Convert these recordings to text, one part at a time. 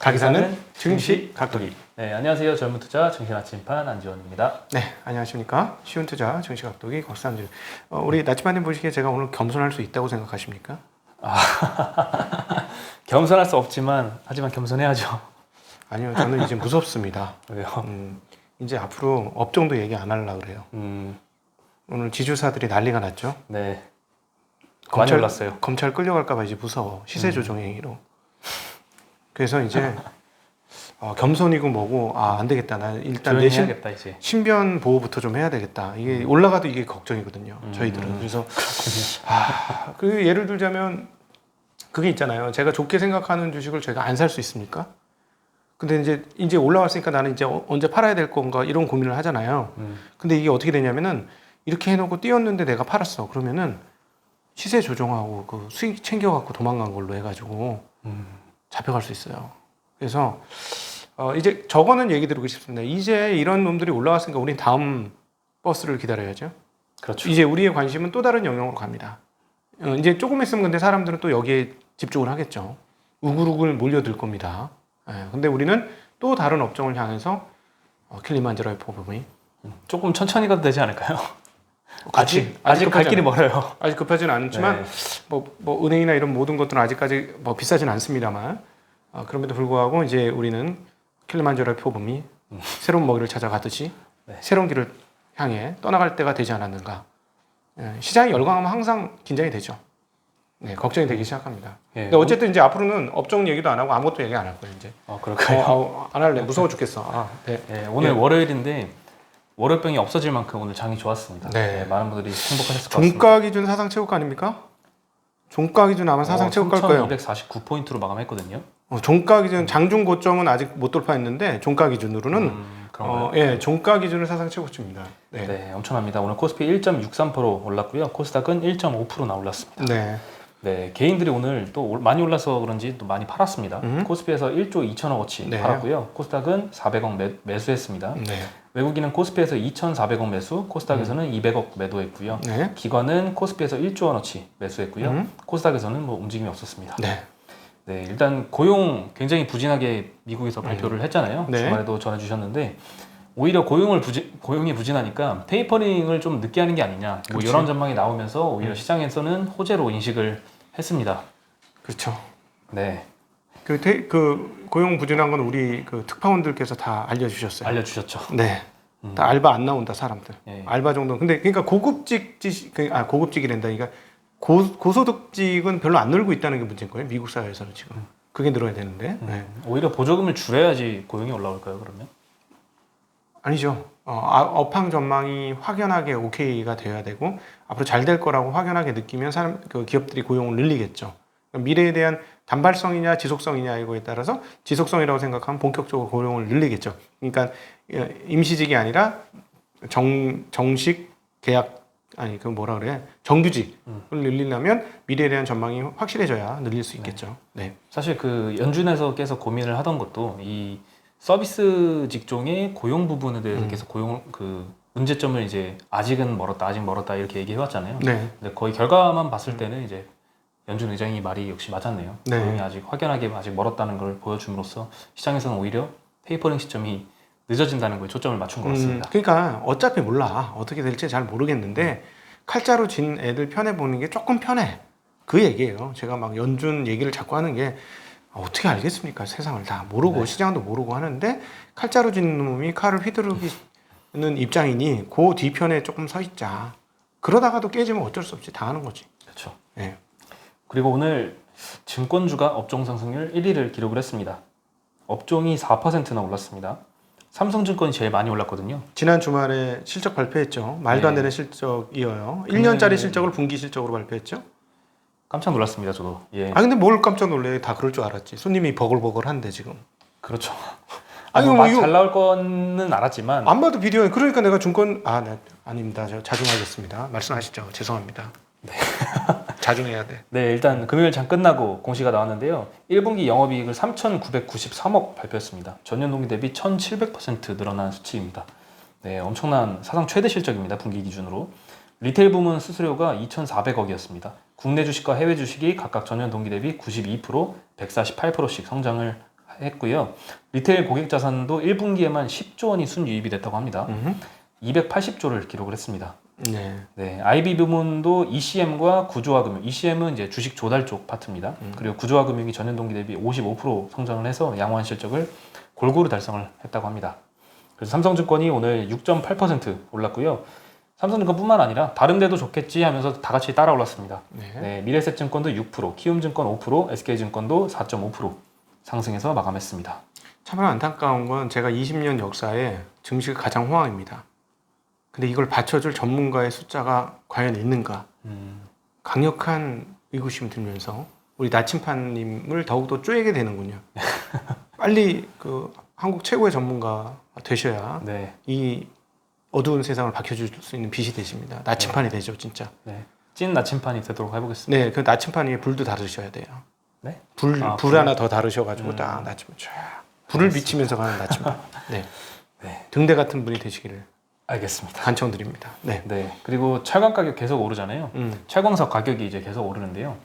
가기사는 증시 각도기. 네, 안녕하세요. 젊은 투자 증시 나침반 안지원입니다. 네, 안녕하십니까. 쉬운 투자 증시 각도기 곽삼진. 우리 나침반님 보시기에 제가 오늘 겸손할 수 있다고 생각하십니까? 겸손할 수 없지만 하지만 겸손해야죠. 아니요, 저는 이제 무섭습니다. 왜요? 이제 앞으로 업종도 얘기 안 하려고 그래요. 오늘 지주사들이 난리가 났죠. 네. 많이 올랐어요. 검찰 끌려갈까봐 이제 무서워. 시세 조정 행위로. 그래서 이제 겸손이고 뭐고 안 되겠다. 나 일단 내 해야겠다 이제. 신변 보호부터 좀 해야 되겠다. 이게 올라가도 이게 걱정이거든요. 저희들은. 그래서 그 예를 들자면 그게 있잖아요. 제가 좋게 생각하는 주식을 제가 안 살 수 있습니까? 근데 이제 올라왔으니까 나는 이제 언제 팔아야 될 건가 이런 고민을 하잖아요. 근데 이게 어떻게 되냐면은 이렇게 해놓고 뛰었는데 내가 팔았어. 그러면은 시세 조정하고 그 수익 챙겨갖고 도망간 걸로 해가지고 잡혀갈 수 있어요. 그래서 이제 저거는 얘기 드리고 싶습니다. 이제 이런 놈들이 올라왔으니까 우린 다음 버스를 기다려야죠. 그렇죠. 이제 우리의 관심은 또 다른 영역으로 갑니다. 이제 조금 있으면 근데 사람들은 또 여기에 집중을 하겠죠. 우글우글 몰려들 겁니다. 근데 우리는 또 다른 업종을 향해서 킬리만자로의 포부이 조금 천천히 가도 되지 않을까요? 그치. 아직 갈 길이 멀어요. 아직 급하지는 않지만 네. 뭐 은행이나 이런 모든 것들은 아직까지 뭐 비싸진 않습니다만 그럼에도 불구하고 이제 우리는 킬리만자로의 표범이 새로운 먹이를 찾아가듯이 새로운 길을 향해 떠나갈 때가 되지 않았는가. 시장이 열광하면 항상 긴장이 되죠. 네, 걱정이 되기 시작합니다. 근데 어쨌든 이제 앞으로는 업종 얘기도 안 하고 아무것도 얘기 안 할 거예요 이제. 그럴까요? 안 할래. 무서워 죽겠어. 네, 오늘 월요일인데 월요병이 없어질 만큼 오늘 장이 좋았습니다. 네. 많은 분들이 행복하셨을 것 같습니다. 종가 기준 사상 최고가 아닙니까? 종가 기준 아마 사상 최고가일 거예요. 3,249포인트로 마감했거든요. 종가 기준 장중 고점은 아직 못 돌파했는데 종가 기준으로는 종가 기준은 사상 최고치입니다. 네, 엄청납니다. 오늘 코스피 1.63% 올랐고요. 코스닥은 1.5%나 올랐습니다. 네, 개인들이 오늘 또 많이 올라서 그런지 또 많이 팔았습니다. 코스피에서 1조 2천억어치 팔았고요. 코스닥은 400억 매수했습니다. 외국인은 코스피에서 2,400억 매수, 코스닥에서는 200억 매도했고요. 기관은 코스피에서 1조 원어치 매수했고요. 코스닥에서는 뭐 움직임이 없었습니다. 네, 일단 고용 굉장히 부진하게 미국에서 발표를 했잖아요. 주말에도 전해주셨는데 오히려 고용이 부진하니까 테이퍼링을 좀 늦게 하는 게 아니냐 뭐 이런 전망이 나오면서 오히려 시장에서는 호재로 인식을 했습니다. 그렇죠. 네. 그 고용 부진한 건 우리 그 특파원들께서 다 알려주셨어요. 알려주셨죠. 네. 다 알바 안 나온다 사람들. 알바 정도. 근데 그러니까 고급직이란다. 그러니까 고소득직은 별로 안 늘고 있다는 게 문제인 거예요. 미국 사회에서는 지금. 그게 늘어야 되는데. 오히려 보조금을 줄여야지 고용이 올라올까요, 그러면? 아니죠. 업황 전망이 확연하게 오케이가 돼야 되고 앞으로 잘 될 거라고 확연하게 느끼면 기업들이 고용을 늘리겠죠. 미래에 대한 단발성이냐 지속성이냐 이거에 따라서 지속성이라고 생각하면 본격적으로 고용을 늘리겠죠. 그러니까 임시직이 아니라 정식 계약 정규직을 늘리려면 미래에 대한 전망이 확실해져야 늘릴 수 있겠죠. 사실 그 연준에서 계속 고민을 하던 것도 이 서비스 직종의 고용 부분에 대해서 계속 문제점을 이제 아직 멀었다 이렇게 얘기해 왔잖아요. 근데 거의 결과만 봤을 때는 이제 연준 의장이 말이 역시 맞았네요. 고용이 아직 확연하게 멀었다는 걸 보여줌으로써 시장에서는 오히려 테이퍼링 시점이 늦어진다는 거에 초점을 맞춘 것 같습니다. 그러니까 어차피 몰라. 어떻게 될지 잘 모르겠는데 칼자루 진 애들 편해 보는 게 조금 편해. 그 얘기예요. 제가 막 연준 얘기를 자꾸 하는 게 어떻게 알겠습니까? 세상을 다 모르고 시장도 모르고 하는데 칼자루 진 놈이 칼을 휘두르기는 입장이니 그 뒤편에 조금 서 있자. 그러다가도 깨지면 어쩔 수 없이 당하는 거지. 그렇죠. 네. 그리고 오늘 증권주가 업종 상승률 1위를 기록을 했습니다. 업종이 4%나 올랐습니다. 삼성증권이 제일 많이 올랐거든요. 지난 주말에 실적 발표했죠. 말도 안 되는 실적이어요. 1년짜리 실적을 분기 실적으로 발표했죠. 깜짝 놀랐습니다, 저도. 근데 뭘 깜짝 놀래? 다 그럴 줄 알았지. 손님이 버글버글한데 지금. 그렇죠. 이거 잘 나올 거는 알았지만 안 봐도 비디오에 그러니까 내가 아닙니다. 저 자중하겠습니다. 말씀하시죠. 죄송합니다. 자중해야 돼. 네, 일단 금요일 장 끝나고 공시가 나왔는데요. 1분기 영업이익을 3,993억 발표했습니다. 전년 동기 대비 1,700% 늘어난 수치입니다. 네, 엄청난 사상 최대 실적입니다. 분기 기준으로. 리테일 부문 수수료가 2,400억이었습니다. 국내 주식과 해외 주식이 각각 전년 동기 대비 92%, 148%씩 성장을 했고요. 리테일 고객 자산도 1분기에만 10조 원이 순유입이 됐다고 합니다. 280조를 기록을 했습니다. 네. 네, IB 부문도 ECM과 구조화 금융, ECM은 이제 주식 조달 쪽 파트입니다. 그리고 구조화 금융이 전년 동기 대비 55% 성장을 해서 양호한 실적을 골고루 달성을 했다고 합니다. 그래서 삼성증권이 오늘 6.8% 올랐고요. 삼성증권뿐만 아니라 다른 데도 좋겠지 하면서 다 같이 따라 올랐습니다. 네. 네, 미래에셋증권도 6%, 키움증권 5%, SK증권도 4.5% 상승해서 마감했습니다. 참 안타까운 건 제가 20년 역사에 증시가 가장 호황입니다. 근데 이걸 받쳐줄 전문가의 숫자가 과연 있는가? 강력한 의구심이 들면서 우리 나침판님을 더욱더 쪼개게 되는군요. 빨리 그 한국 최고의 전문가 되셔야 네. 이 어두운 세상을 밝혀줄 수 있는 빛이 되십니다. 나침판이 되죠, 진짜. 네. 찐 나침판이 되도록 해보겠습니다. 네, 그 나침판 위에 불도 다루셔야 돼요. 네? 불 불. 하나 더 다루셔가지고 딱 나침판 쫙 불을 비치면서 가는 나침판. 네. 네. 등대 같은 분이 되시기를 알겠습니다. 간청드립니다. 네. 네. 그리고 철강 가격 계속 오르잖아요. 철광석 가격이 이제 계속 오르는데요.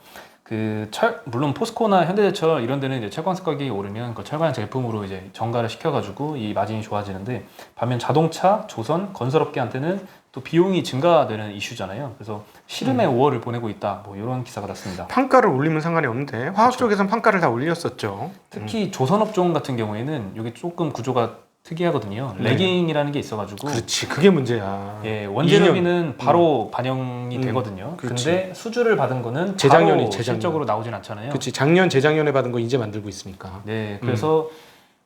물론 포스코나 현대제철 이런 데는 이제 철광석 가격이 오르면 그 철강 제품으로 이제 정가를 시켜가지고 이 마진이 좋아지는데 반면 자동차, 조선, 건설업계한테는 또 비용이 증가되는 이슈잖아요. 그래서 시름의 5월을 보내고 있다. 뭐 이런 기사가 났습니다. 판가를 올리면 상관이 없는데 화학 쪽에서는 판가를 다 올렸었죠. 특히 조선업종 같은 경우에는 여기 조금 구조가 특이하거든요. 레깅이라는 게 있어가지고. 그렇지, 그게 문제야. 예, 원재료비는 바로 반영이 되거든요. 그렇지. 근데 수주를 받은 거는 재작년이 바로 실적으로 나오진 않잖아요. 그렇지, 작년, 재작년에 받은 거 이제 만들고 있으니까. 네, 그래서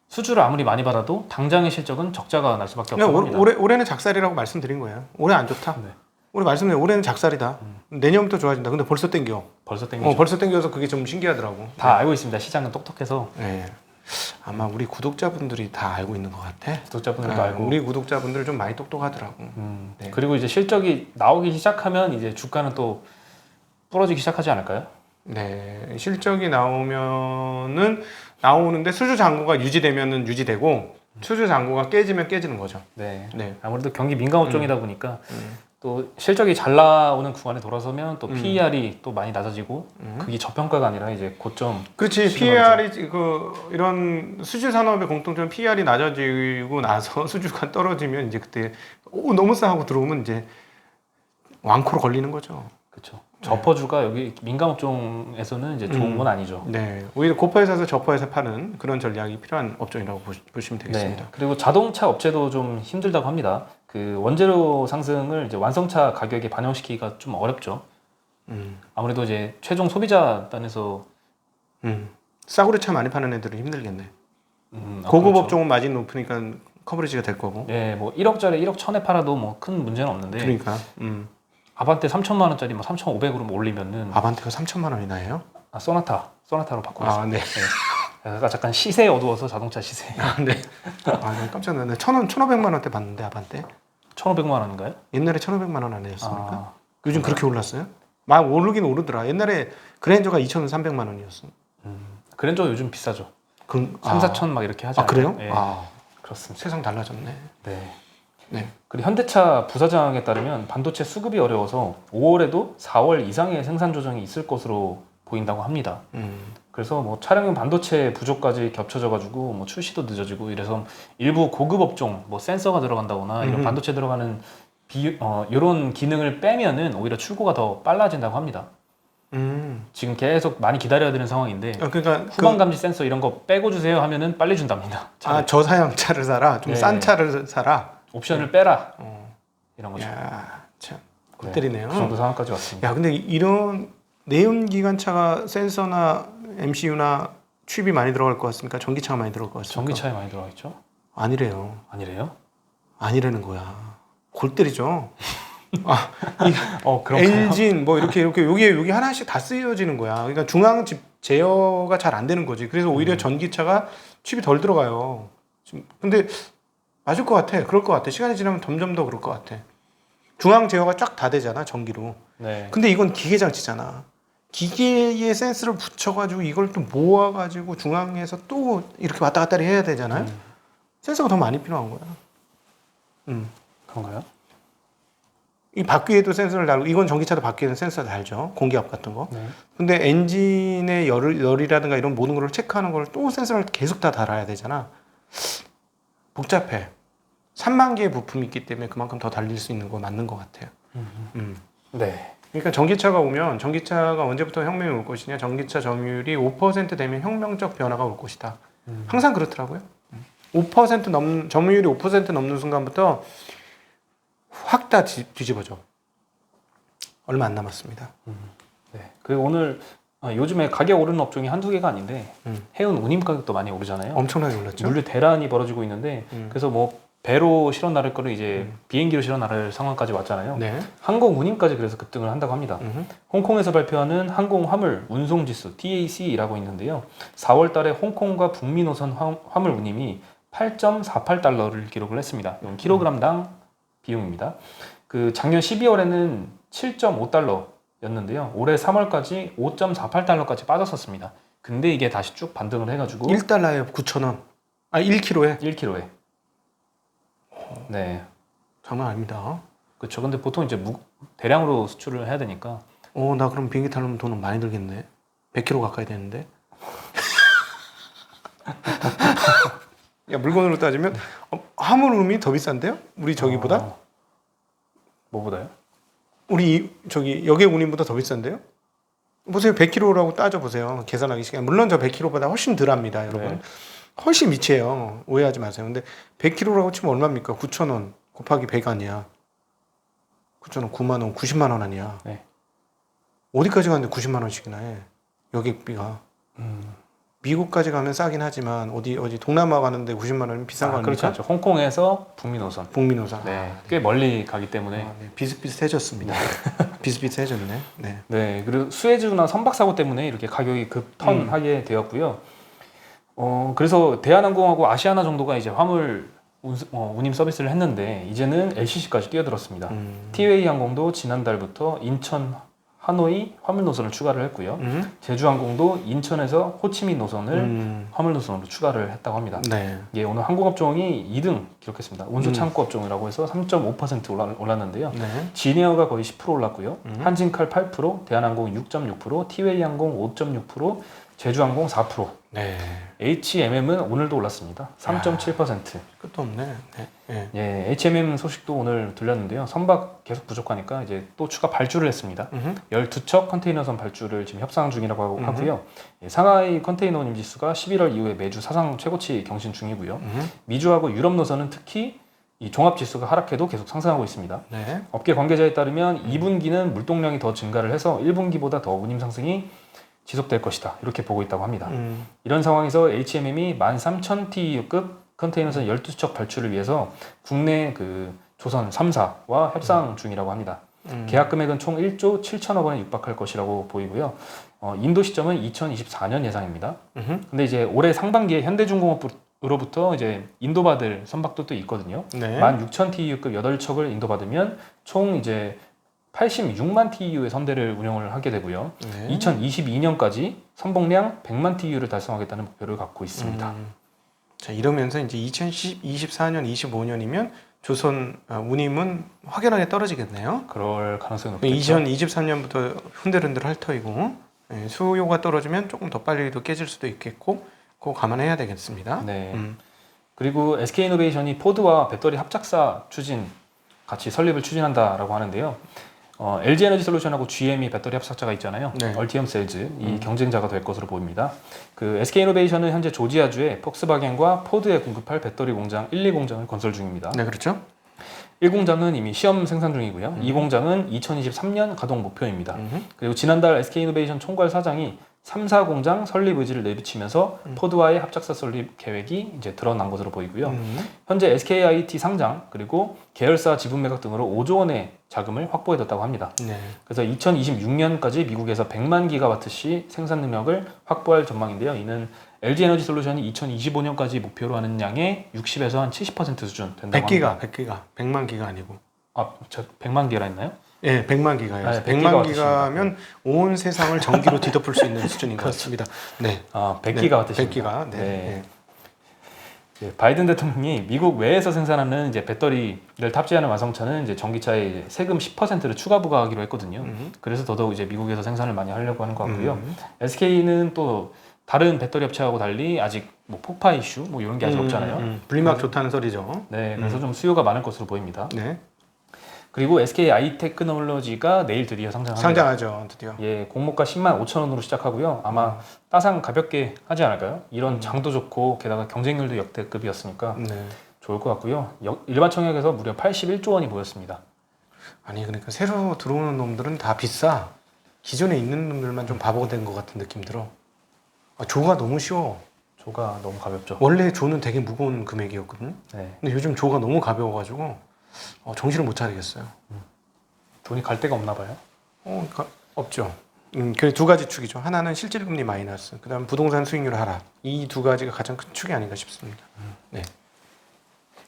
수주를 아무리 많이 받아도 당장의 실적은 적자가 날 수밖에 없다고 합니다. 올해는 작살이라고 말씀드린 거예요. 올해 안 좋다. 네. 올해 말씀드린 올해는 작살이다. 내년부터 좋아진다. 근데 벌써 땡겨. 벌써 땡기죠. 벌써 땡겨서 그게 좀 신기하더라고. 다 알고 있습니다. 시장은 똑똑해서. 네. 아마 우리 구독자분들이 다 알고 있는 것 같아. 구독자분들도 알고. 우리 구독자분들 좀 많이 똑똑하더라고. 네. 그리고 이제 실적이 나오기 시작하면 이제 주가는 또 부러지기 시작하지 않을까요? 네, 실적이 나오는데 수주 잔고가 유지되면은 유지되고 수주 잔고가 깨지면 깨지는 거죠. 네. 네. 아무래도 경기 민감 업종이다 보니까 또 실적이 잘 나오는 구간에 돌아서면 또 PER이 또 많이 낮아지고 그게 저평가가 아니라 이제 고점. 그렇지. PER이 이런 수주 산업의 공통점 PER이 낮아지고 나서 수주가 떨어지면 이제 그때 너무 싸고 들어오면 이제 왕코로 걸리는 거죠. 그렇죠. 저퍼주가 여기 민감 업종에서는 이제 좋은 건 아니죠. 네, 오히려 고퍼에 사서 저퍼에서 파는 그런 전략이 필요한 업종이라고 보시면 되겠습니다. 네. 그리고 자동차 업체도 좀 힘들다고 합니다. 그 원재료 상승을 이제 완성차 가격에 반영시키기가 좀 어렵죠. 아무래도 이제 최종 소비자 단에서 싸구려 차 많이 파는 애들은 힘들겠네. 고급 그렇죠. 업종은 마진 높으니까 커버리지가 될 거고. 예, 뭐 1억짜리 1억 1천에 팔아도 뭐 큰 문제는 없는데. 그러니까. 아반떼 3천만 원짜리 뭐 3,500으로 올리면은. 아반떼가 3천만 원이나 해요? 소나타로 바꾸겠습니다. 아, 네. 약간 잠깐 시세 어두워서 자동차 시세. 아, 네. 아, 깜짝 놀랐네. 1,500만 원대 봤는데 아반떼? 1,500만 원인가요? 옛날에 1,500만 원 아니었습니까? 요즘 그렇게 올랐어요? 막 오르긴 오르더라. 옛날에 그랜저가 2,300만 원이었어. 그랜저 요즘 비싸죠. 3, 4천 막 이렇게 하잖아요. 아, 그래요? 예. 아, 그렇습니다. 세상 달라졌네. 네. 네. 그리고 현대차 부사장에 따르면 반도체 수급이 어려워서 5월에도 4월 이상의 생산 조정이 있을 것으로 보인다고 합니다. 그래서 뭐 차량용 반도체 부족까지 겹쳐져가지고 뭐 출시도 늦어지고 이래서 일부 고급 업종 뭐 센서가 들어간다거나 이런 반도체 들어가는 이런 기능을 빼면은 오히려 출고가 더 빨라진다고 합니다. 지금 계속 많이 기다려야 되는 상황인데 그러니까 후방 감지 센서 이런 거 빼고 주세요 하면은 빨리 준답니다. 아, 저사양 차를 사라. 좀 싼 차를 사라. 옵션을 빼라. 이런 거죠. 야, 참. 골 때리네요. 그 정도 상황까지 왔습니다. 야, 근데 이런 내연기관차가 센서나 MCU나 칩이 많이 들어갈 것 같습니까? 전기차가 많이 들어갈 것 같습니까? 전기차에 많이 들어가 있죠? 아니래요. 아니래요? 아니라는 거야. 골 때리죠. 그런가요? 엔진 뭐 이렇게 여기 하나씩 다 쓰여지는 거야. 그러니까 중앙 제어가 잘 안 되는 거지. 그래서 오히려 전기차가 칩이 덜 들어가요. 근데 맞을 것 같아. 그럴 것 같아. 시간이 지나면 점점 더 그럴 것 같아. 중앙 제어가 쫙 다 되잖아, 전기로. 네. 근데 이건 기계 장치잖아. 기계에 센스를 붙여가지고 이걸 또 모아가지고 중앙에서 또 이렇게 왔다 갔다 해야 되잖아요. 센서가 더 많이 필요한 거야. 그런가요? 이 바퀴에도 센서를 달고 이건 전기차도 바퀴에는 센서 달죠. 공기압 같은 거. 네. 근데 엔진의 열이라든가 이런 모든 걸 체크하는 걸 또 센서를 계속 다 달아야 되잖아. 복잡해. 3만 개의 부품이 있기 때문에 그만큼 더 달릴 수 있는 거 맞는 것 같아요. 네. 그러니까 전기차가 오면 전기차가 언제부터 혁명이 올 것이냐. 전기차 점유율이 5% 되면 혁명적 변화가 올 것이다. 항상 그렇더라고요. 5% 점유율이 5% 넘는 순간부터 확 다 뒤집어져. 얼마 안 남았습니다. 네. 그리고 오늘 요즘에 가격 오르는 업종이 한두 개가 아닌데 해운 운임 가격도 많이 오르잖아요. 엄청나게 올랐죠. 물류 대란이 벌어지고 있는데 그래서 뭐 배로 실어 나를 거를 이제 비행기로 실어 나를 상황까지 왔잖아요. 네. 항공 운임까지 그래서 급등을 한다고 합니다. 홍콩에서 발표하는 항공 화물 운송 지수 TAC라고 있는데요. 4월 달에 홍콩과 북미 노선 화물 운임이 8.48달러를 기록을 했습니다. 이건 킬로그램당 비용입니다. 그 작년 12월에는 7.5달러였는데요. 올해 3월까지 5.48달러까지 빠졌었습니다. 근데 이게 다시 쭉 반등을 해가지고 1달러에 9,000원. 아, 1kg에? 1kg에. 네. 장난 아닙니다. 그렇죠. 근데 보통 이제 대량으로 수출을 해야 되니까. 나 그럼 비행기 타려면 돈은 많이 들겠네. 100kg 가까이 되는데. 야, 물건으로 따지면 화물음이 더 비싼데요? 우리 저기보다? 뭐보다요? 우리 저기 여객 운임보다 더 비싼데요? 보세요. 100kg라고 따져보세요. 계산하기 시간. 물론 저 100kg보다 훨씬 덜합니다, 여러분. 네. 훨씬 미치해요. 오해하지 마세요. 근데 100kg라고 치면 얼마입니까? 9,000원 곱하기 100 아니야. 9,000원, 9만 원, 90만 원 아니야. 네. 어디까지 갔는데 90만 원씩이나 해. 여객비가. 미국까지 가면 싸긴 하지만 어디 동남아 가는데 90만 원이면 비싼 거 아닙니까? 그렇지 않죠. 홍콩에서 북미 노선. 북미 노선. 네. 꽤 멀리 가기 때문에. 네. 비슷비슷해졌습니다. 비슷비슷해졌네. 네. 네. 그리고 수에즈나 선박 사고 때문에 이렇게 가격이 급턴하게 되었고요. 그래서 대한항공하고 아시아나 정도가 이제 화물 운임 서비스를 했는데 이제는 LCC까지 뛰어들었습니다. 티웨이 항공도 지난달부터 인천 하노이 화물 노선을 추가를 했고요. 제주항공도 인천에서 호치민 노선을 화물 노선으로 추가를 했다고 합니다. 네. 예, 오늘 항공업종이 2등 기록했습니다. 운수창고업종이라고 해서 3.5% 올랐는데요. 네. 지니어가 거의 10% 올랐고요. 한진칼 8%, 대한항공 6.6%, 티웨이항공 5.6%, 제주항공 4%. 네. HMM은 오늘도 올랐습니다. 3.7%. 끝도 없네. 네. 네. 예, HMM 소식도 오늘 들렸는데요. 선박 계속 부족하니까 이제 또 추가 발주를 했습니다. 12척 컨테이너선 발주를 지금 협상 중이라고 하고요. 예, 상하이 컨테이너 운임 지수가 11월 이후에 매주 사상 최고치 경신 중이고요. 미주하고 유럽 노선은 특히 이 종합 지수가 하락해도 계속 상승하고 있습니다. 네. 업계 관계자에 따르면 2분기는 물동량이 더 증가를 해서 1분기보다 더 운임 상승이 지속될 것이다. 이렇게 보고 있다고 합니다. 이런 상황에서 HMM이 13,000TEU급 컨테이너선 12척 발주를 위해서 국내 그 조선 3사와 협상 중이라고 합니다. 계약 금액은 총 1조 7천억 원에 육박할 것이라고 보이고요. 인도 시점은 2024년 예상입니다. 근데 이제 올해 상반기에 현대중공업으로부터 이제 인도받을 선박도 또 있거든요. 네. 16,000TEU급 8척을 인도받으면 총 이제 86만 TEU의 선대를 운영을 하게 되고요. 네. 2022년까지 선봉량 100만 TEU를 달성하겠다는 목표를 갖고 있습니다. 자, 이러면서 이제 2024년, 25년이면 조선 운임은 확연하게 떨어지겠네요. 그럴 가능성이 높겠죠. 2023년부터 흔들흔들 할 터이고 수요가 떨어지면 조금 더 빨리도 깨질 수도 있겠고 그거 감안해야 되겠습니다. 네. 그리고 SK이노베이션이 포드와 배터리 합작사 추진 같이 설립을 추진한다라고 하는데요. LG에너지솔루션하고 GM이 배터리 합작자가 있잖아요. 네. 얼티엄 셀즈 이 경쟁자가 될 것으로 보입니다. 그 SK이노베이션은 현재 조지아주에 폭스바겐과 포드에 공급할 배터리 공장 1, 2공장을 건설 중입니다. 네, 그렇죠. 1공장은 이미 시험 생산 중이고요. 2공장은 2023년 가동 목표입니다. 그리고 지난달 SK이노베이션 총괄 사장이 3, 4공장 설립 의지를 내비치면서 포드와의 합작사 설립 계획이 이제 드러난 것으로 보이고요. 현재 SKIT 상장 그리고 계열사 지분 매각 등으로 5조 원의 자금을 확보해뒀다고 합니다. 네. 그래서 2026년까지 미국에서 100만 기가와트시 생산 능력을 확보할 전망인데요. 이는 LG에너지솔루션이 2025년까지 목표로 하는 양의 60에서 한 70% 수준 된다고 100기가, 합니다. 100기가. 100만 기가 아니고. 저 100만 기라 했나요? 예, 100만 기가예요. 네, 100만 기가면 온 세상을 전기로 뒤덮을 수 있는 수준인 것 같습니다. 네. 100기가와트. 100기가. 네. 네. 네. 바이든 대통령이 미국 외에서 생산하는 이제 배터리를 탑재하는 완성차는 이제 전기차에 이제 세금 10%를 추가 부과하기로 했거든요. 그래서 더더욱 이제 미국에서 생산을 많이 하려고 하는 것 같고요. SK는 또 다른 배터리 업체하고 달리 아직 뭐 폭파 이슈 뭐 이런 게 아직 없잖아요. 분리막 좋다는 소리죠. 네, 그래서 좀 수요가 많을 것으로 보입니다. 네. 그리고 SK 아이테크놀로지가 내일 드디어 상장합니다. 상장하죠, 드디어. 예, 공모가 10만 5천 원으로 시작하고요. 아마 따상 가볍게 하지 않을까요? 이런 장도 좋고 게다가 경쟁률도 역대급이었으니까 네. 좋을 것 같고요. 일반 청약에서 무려 81조 원이 모였습니다. 아니 그러니까 새로 들어오는 놈들은 다 비싸. 기존에 있는 놈들만 좀 바보가 된 것 같은 느낌 들어. 조가 너무 쉬워. 조가 너무 가볍죠. 원래 조는 되게 무거운 금액이었거든. 네. 근데 요즘 조가 너무 가벼워가지고 정신을 못 차리겠어요. 돈이 갈 데가 없나 봐요. 그러니까 없죠. 그 두 가지 축이죠. 하나는 실질금리 마이너스, 그다음 부동산 수익률 하락. 이 두 가지가 가장 큰 축이 아닌가 싶습니다. 네.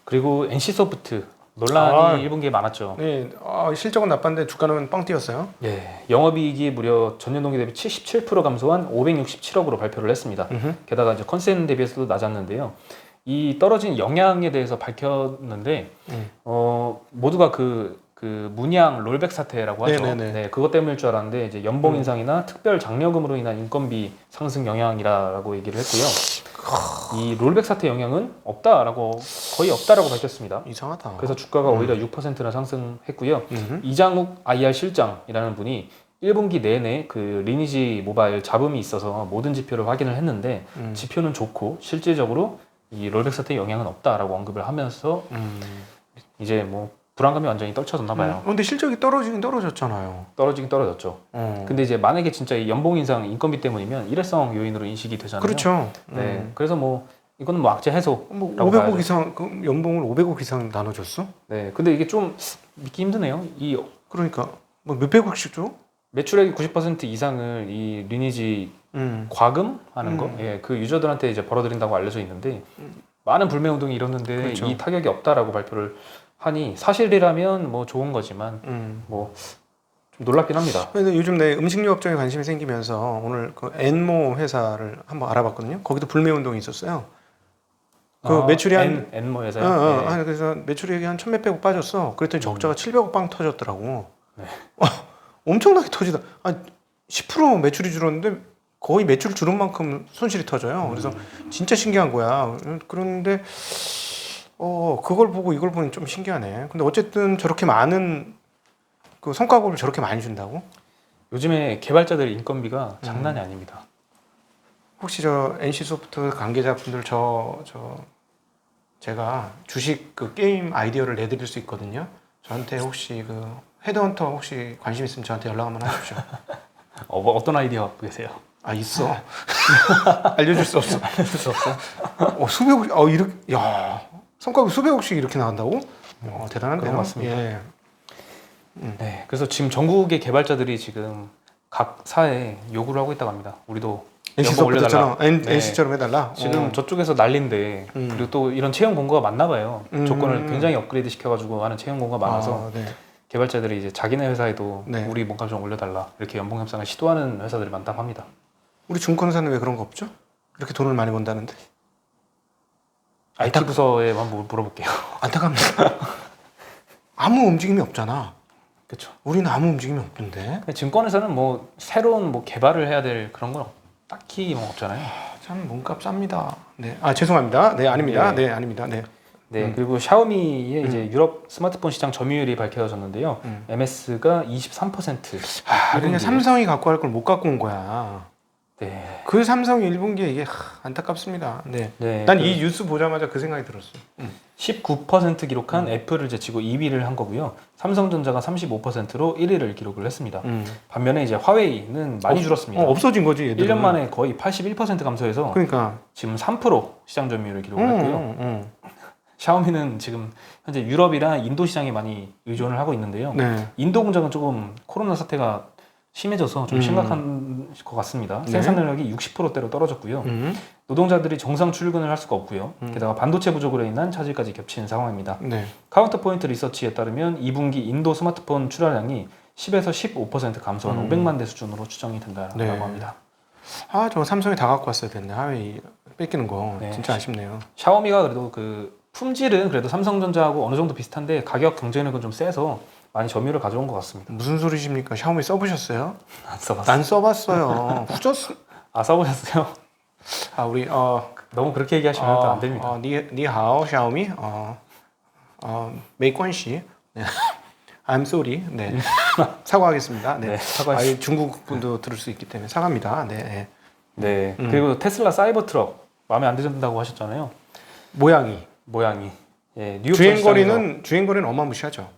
그리고 NC소프트 논란이 1분기에 많았죠. 네. 실적은 나빴는데 주가는 빵 뛰었어요. 예, 영업이익이 무려 전년 동기 대비 77% 감소한 567억으로 발표를 했습니다. 게다가 이제 컨센 대비해서도 낮았는데요. 이 떨어진 영향에 대해서 밝혔는데 모두가 그 문양 롤백 사태라고 하죠. 네네네. 네, 그것 때문일 줄 알았는데 이제 연봉 인상이나 특별 장려금으로 인한 인건비 상승 영향이라고 얘기를 했고요. 이 롤백 사태 영향은 거의 없다라고 밝혔습니다. 이상하다. 그래서 주가가 오히려 6%나 상승했고요. 이장욱 IR 실장이라는 분이 1분기 내내 그 리니지 모바일 잡음이 있어서 모든 지표를 확인을 했는데 지표는 좋고 실질적으로 이 롤백 사태의 영향은 없다라고 언급을 하면서 이제 뭐 불안감이 완전히 떨쳐졌나 봐요. 근데 실적이 떨어지긴 떨어졌잖아요. 떨어지긴 떨어졌죠. 근데 이제 만약에 진짜 이 연봉 인상 인건비 때문이면 일회성 요인으로 인식이 되잖아요. 그렇죠. 네. 그래서 뭐 이거는 뭐 악재 해소. 뭐 500억 이상 연봉을 500억 이상 나눠줬어? 네. 근데 이게 좀 믿기 힘드네요. 그러니까 뭐 몇백억씩 줘? 매출액의 90% 이상을 이 리니지 과금하는 거, 예, 그 유저들한테 이제 벌어들인다고 알려져 있는데 많은 불매 운동이 일었는데 그렇죠. 이 타격이 없다라고 발표를 하니 사실이라면 뭐 좋은 거지만 뭐 좀 놀랍긴 합니다. 근데 요즘 내 음식료 업종에 관심이 생기면서 오늘 그 엔모 회사를 한번 알아봤거든요. 거기도 불매 운동이 있었어요. 그 매출이 엔모 회사요. 아니 그래서 매출이 한 1,몇백억 빠졌어. 그랬더니 적자가 700억 빵 터졌더라고. 네. 엄청나게 터지다. 10% 매출이 줄었는데 거의 매출 줄은 만큼 손실이 터져요. 그래서 진짜 신기한 거야. 그런데 그걸 보고 이걸 보니 좀 신기하네. 근데 어쨌든 저렇게 많은 그 성과급을 저렇게 많이 준다고? 요즘에 개발자들 인건비가 장난이 아닙니다. 혹시 저 NC소프트 관계자분들 제가 주식 그 게임 아이디어를 내드릴 수 있거든요. 저한테 혹시 그 헤드헌터 혹시 관심 있으면 저한테 연락 한번 하십시오. 어떤 아이디어 갖고 계세요? 있어. 알려줄 수 없어. 알려줄 수 없어? 수백억, 이렇게, 성과급 수백억씩 이렇게 나간다고? 대단한데요. 그런 것 같습니다. 예. 네, 그래서 지금 전국의 개발자들이 지금 각 사에 요구를 하고 있다고 합니다. 우리도 연봉 올려달라. NC처럼 해달라. 지금 저쪽에서 난리인데 그리고 또 이런 채용 공고가 많나 봐요. 조건을 굉장히 업그레이드 시켜가지고 하는 채용 공고가 많아서 네. 개발자들이 이제 자기네 회사에도 네. 우리 몸값 좀 올려달라 이렇게 연봉 협상을 시도하는 회사들이 많다고 합니다. 우리 증권사는 왜 그런 거 없죠? 이렇게 돈을 많이 번다는데? IT 부서에 한번 물어볼게요. 안타깝네. 아무 움직임이 없잖아. 그렇죠. 우리는 아무 움직임이 없는데. 증권에서는 뭐 새로운 뭐 개발을 해야 될 그런 건 딱히 뭐 없잖아요. 참 몸값 쌉니다. 네. 죄송합니다. 네, 아닙니다. 네, 아닙니다. 네. 네, 그리고 샤오미의 이제 유럽 스마트폰 시장 점유율이 밝혀졌는데요. MS가 23%. 그냥 삼성이 갖고 갈 걸 못 갖고 온 거야. 네. 그 삼성이 1분기에 이게 안타깝습니다. 네. 난 이 뉴스 보자마자 그 생각이 들었어. 19% 기록한 애플을 제치고 2위를 한 거고요. 삼성전자가 35%로 1위를 기록을 했습니다. 반면에 이제 화웨이는 많이 줄었습니다. 없어진 거지. 얘들은. 1년 만에 거의 81% 감소해서 그러니까 지금 3% 시장 점유율을 기록을 했고요. 샤오미는 지금 현재 유럽이랑 인도 시장에 많이 의존을 하고 있는데요. 네. 인도 공장은 조금 코로나 사태가 심해져서 좀 심각한 것 같습니다. 네. 생산능력이 60%대로 떨어졌고요. 노동자들이 정상 출근을 할 수가 없고요. 게다가 반도체 부족으로 인한 차질까지 겹치는 상황입니다. 네. 카운터포인트 리서치에 따르면 2분기 인도 스마트폰 출하량이 10에서 15% 감소한 500만 대 수준으로 추정이 된다라고 네. 합니다. 저 삼성이 다 갖고 왔어야 됐네. 하웨이 뺏기는 거 네. 진짜 아쉽네요. 샤오미가 그래도 그 품질은 그래도 삼성전자하고 어느 정도 비슷한데 가격 경쟁력은 좀 세서 많이 점유율을 가져온 것 같습니다. 무슨 소리십니까? 샤오미 써보셨어요? 안 써봤어요. 난 써봤어요. 후졌어. 아 써보셨어요? 아 우리 너무 그렇게 얘기하시면 또 안 됩니다. 니하오 샤오미. 메이권씨. 네. I'm sorry. 네. 사과하겠습니다. 네. 네, 사과했습니다. 중국 분도 들을 수 있기 때문에 사과합니다. 네. 네. 그리고 테슬라 사이버 트럭 마음에 안 드신다고 하셨잖아요. 모양이. 예, 뉴욕 주행거리는 어마무시하죠.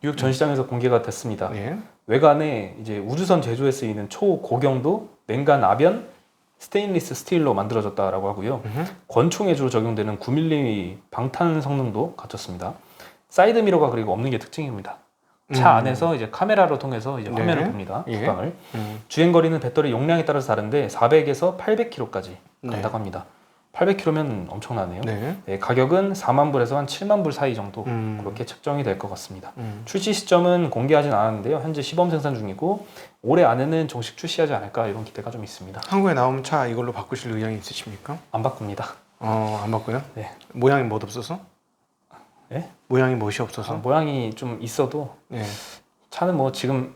뉴욕 전시장에서 공개가 됐습니다. 네. 외관에 이제 우주선 제조에 쓰이는 초고경도 냉간 아변 스테인리스 스틸로 만들어졌다라고 하고요. 권총에 주로 적용되는 9mm 방탄 성능도 갖췄습니다. 사이드 미러가 그리고 없는 게 특징입니다. 차 안에서 이제 카메라로 통해서 이제 화면을 봅니다. 국방을. 주행 거리는 배터리 용량에 따라서 다른데 400에서 800km까지 간다고 합니다. 800km면 엄청나네요. 네, 가격은 4만 불에서 한 7만 불 사이 정도 그렇게 책정이 될 것 같습니다. 출시 시점은 공개하진 않았는데요. 현재 시범 생산 중이고 올해 안에는 정식 출시하지 않을까 이런 기대가 좀 있습니다. 한국에 나오면 차 이걸로 바꾸실 의향이 있으십니까? 안 바꿉니다. 안 바꿔요? 네. 모양이 멋없어서? 네? 모양이 멋이 없어서? 모양이 좀 있어도 네. 차는 뭐 지금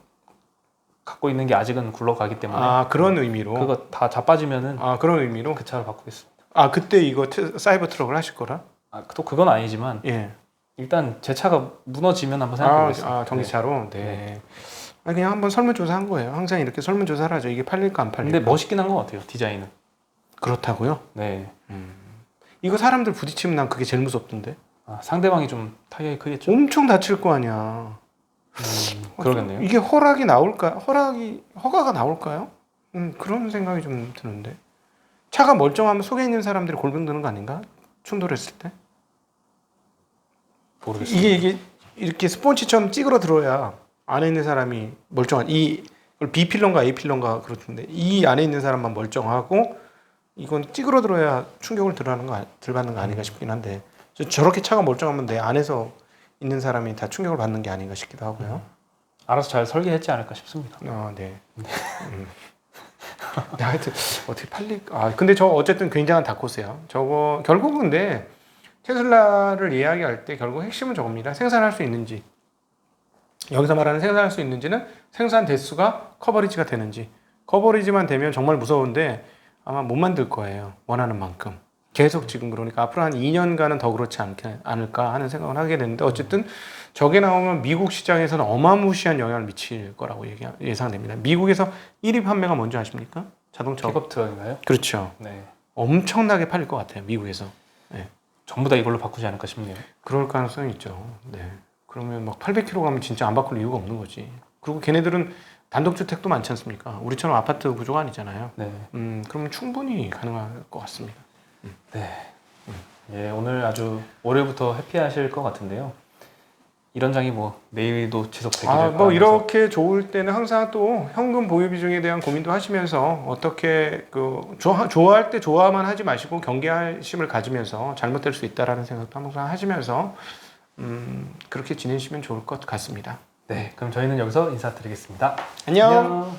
갖고 있는 게 아직은 굴러가기 때문에 그런 의미로 그거 다 자빠지면은 그런 의미로 그 차를 바꾸겠습니다. 그때 이거 사이버 트럭을 하실 거라? 또 그건 아니지만 예. 일단 제 차가 무너지면 한번 생각해보겠습니다. 전기차로? 네. 그냥 한번 설문조사한 거예요. 항상 이렇게 설문조사를 하죠. 이게 팔릴까 안 팔릴까. 근데 멋있긴 한 것 같아요. 디자인은. 그렇다고요? 네. 이거 사람들 부딪히면 난 그게 제일 무섭던데. 상대방이 좀 타격이 크겠죠. 엄청 다칠 거 아니야. 그러겠네요. 이게 허가가 나올까요? 그런 생각이 좀 드는데. 차가 멀쩡하면 속에 있는 사람들이 골병 드는 거 아닌가? 충돌했을 때. 모르겠어요. 이게 이렇게 스폰지처럼 찌그러들어야 안에 있는 사람이 멀쩡한 이걸 B 필러인가 A 필러인가 그렇던데 이 안에 있는 사람만 멀쩡하고 이건 찌그러들어야 충격을 덜 받는 거 아닌가 싶긴 한데 저렇게 차가 멀쩡하면 내 안에서 있는 사람이 다 충격을 받는 게 아닌가 싶기도 하고요. 알아서 잘 설계했지 않을까 싶습니다. 네. 하여튼 어떻게 근데 저 어쨌든 굉장한 다코스야. 저거 결국 근데 테슬라를 이야기할 때 결국 핵심은 저겁니다. 생산할 수 있는지. 여기서 말하는 생산할 수 있는지는 생산 대수가 커버리지가 되는지. 커버리지만 되면 정말 무서운데 아마 못 만들 거예요. 원하는 만큼. 계속 지금 그러니까 앞으로 한 2년간은 더 그렇지 않을까 하는 생각을 하게 되는데 어쨌든 저게 나오면 미국 시장에서는 어마무시한 영향을 미칠 거라고 예상됩니다. 미국에서 1위 판매가 뭔지 아십니까? 자동차 픽업 트럭인가요? 그렇죠. 네. 엄청나게 팔릴 것 같아요. 미국에서. 네. 전부 다 이걸로 바꾸지 않을까 싶네요. 그럴 가능성이 있죠. 네. 그러면 막 800km 가면 진짜 안 바꿀 이유가 없는 거지. 그리고 걔네들은 단독주택도 많지 않습니까? 우리처럼 아파트 구조가 아니잖아요. 네. 그러면 충분히 가능할 것 같습니다. 네. 예, 오늘 아주 월요일부터 해피하실 것 같은데요. 이런 장이 뭐 내일도 지속되기를 바라면서 이렇게 좋을 때는 항상 또 현금 보유 비중에 대한 고민도 하시면서 어떻게 좋아할 때 좋아만 하지 마시고 경계심을 가지면서 잘못될 수 있다라는 생각도 항상 하시면서 그렇게 지내시면 좋을 것 같습니다. 네, 그럼 저희는 여기서 인사드리겠습니다. 안녕. 안녕.